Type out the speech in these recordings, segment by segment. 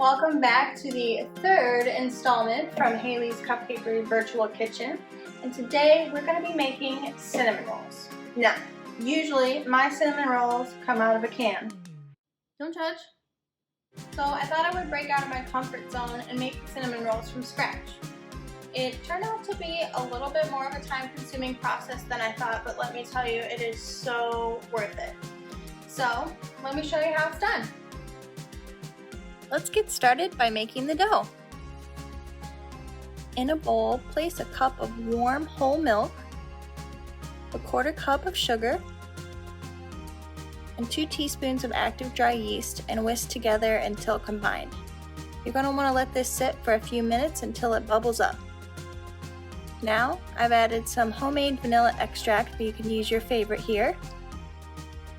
Welcome back to the third installment from Haley's Cupcakery Virtual Kitchen. And today we're going to be making cinnamon rolls. Now, usually my cinnamon rolls come out of a can. Don't judge. So I thought I would break out of my comfort zone and make the cinnamon rolls from scratch. It turned out to be a little bit more of a time-consuming process than I thought, but let me tell you, it is so worth it. So let me show you how it's done. Let's get started by making the dough. In a bowl, place a cup of warm whole milk, a 1/4 cup of sugar, and 2 teaspoons of active dry yeast and whisk together until combined. You're going to want to let this sit for a few minutes until it bubbles up. Now, I've added some homemade vanilla extract, but you can use your favorite here,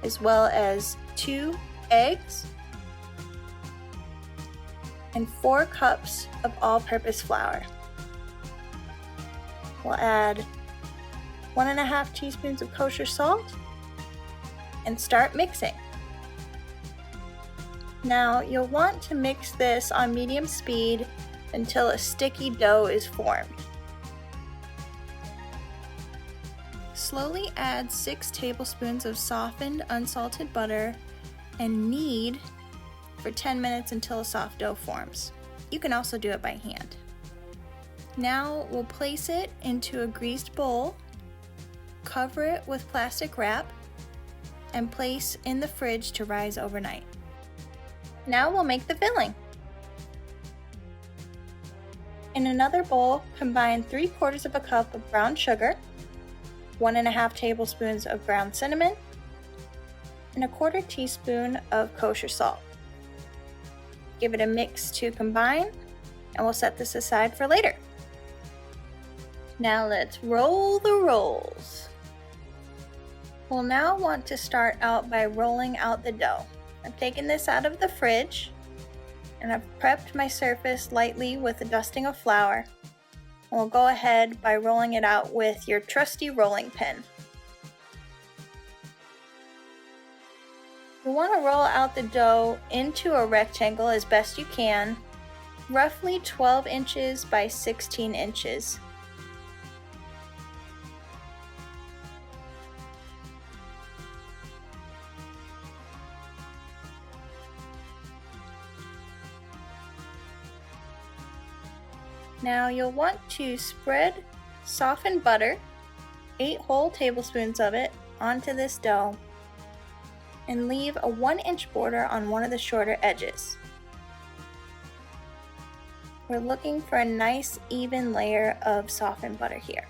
as well as 2 eggs, and 4 cups of all-purpose flour. We'll add 1½ teaspoons of kosher salt and start mixing. Now you'll want to mix this on medium speed until a sticky dough is formed. Slowly add 6 tablespoons of softened unsalted butter and knead for 10 minutes until a soft dough forms. You can also do it by hand. Now we'll place it into a greased bowl, cover it with plastic wrap, and place in the fridge to rise overnight. Now we'll make the filling. In another bowl, combine 3/4 of a cup of brown sugar, 1½ tablespoons of ground cinnamon, and a 1/4 teaspoon of kosher salt. Give it a mix to combine, and we'll set this aside for later. Now let's roll the rolls. We'll now want to start out by rolling out the dough. I've taken this out of the fridge, and I've prepped my surface lightly with a dusting of flour. And we'll go ahead by rolling it out with your trusty rolling pin. You want to roll out the dough into a rectangle as best you can, roughly 12 inches by 16 inches. Now you'll want to spread softened butter, 8 whole tablespoons of it, onto this dough, and leave a 1-inch border on one of the shorter edges. We're looking for a nice even layer of softened butter here.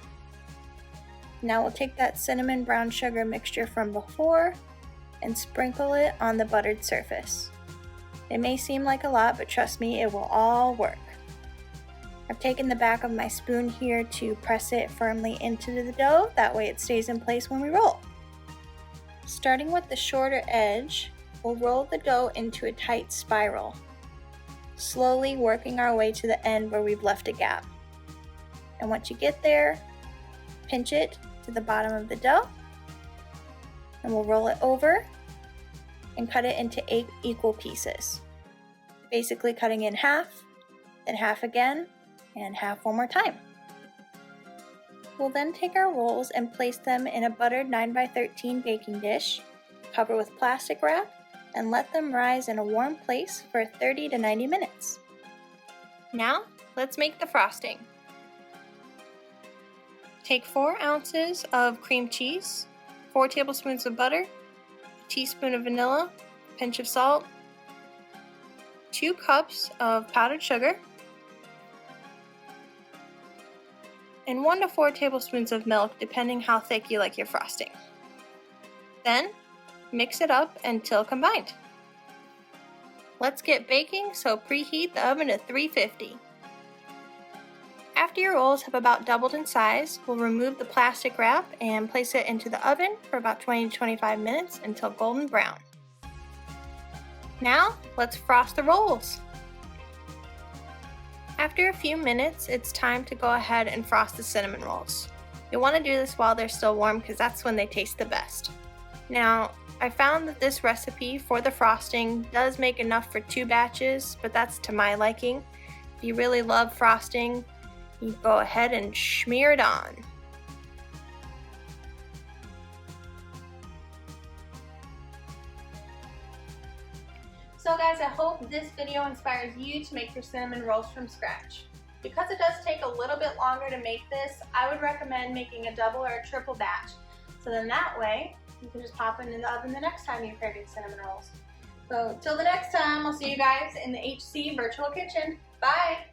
Now we'll take that cinnamon brown sugar mixture from before and sprinkle it on the buttered surface. It may seem like a lot, but trust me, it will all work. I've taken the back of my spoon here to press it firmly into the dough, that way it stays in place when we roll. Starting with the shorter edge, we'll roll the dough into a tight spiral, slowly working our way to the end where we've left a gap. And once you get there, pinch it to the bottom of the dough, and we'll roll it over and cut it into 8 equal pieces. Basically cutting in half, then half again, and half one more time. We'll then take our rolls and place them in a buttered 9x13 baking dish, cover with plastic wrap, and let them rise in a warm place for 30 to 90 minutes. Now, let's make the frosting. Take 4 ounces of cream cheese, 4 tablespoons of butter, a teaspoon of vanilla, a pinch of salt, 2 cups of powdered sugar, and 1 to 4 tablespoons of milk, depending how thick you like your frosting. Then, mix it up until combined. Let's get baking, so preheat the oven to 350. After your rolls have about doubled in size, we'll remove the plastic wrap and place it into the oven for about 20 to 25 minutes until golden brown. Now, let's frost the rolls. After a few minutes, it's time to go ahead and frost the cinnamon rolls. You'll want to do this while they're still warm because that's when they taste the best. Now, I found that this recipe for the frosting does make enough for 2 batches, but that's to my liking. If you really love frosting, you go ahead and smear it on. So guys, I hope this video inspires you to make your cinnamon rolls from scratch. Because it does take a little bit longer to make this, I would recommend making a double or a triple batch. So then that way, you can just pop it in the oven the next time you're craving cinnamon rolls. So till the next time, I'll see you guys in the HC Virtual Kitchen. Bye!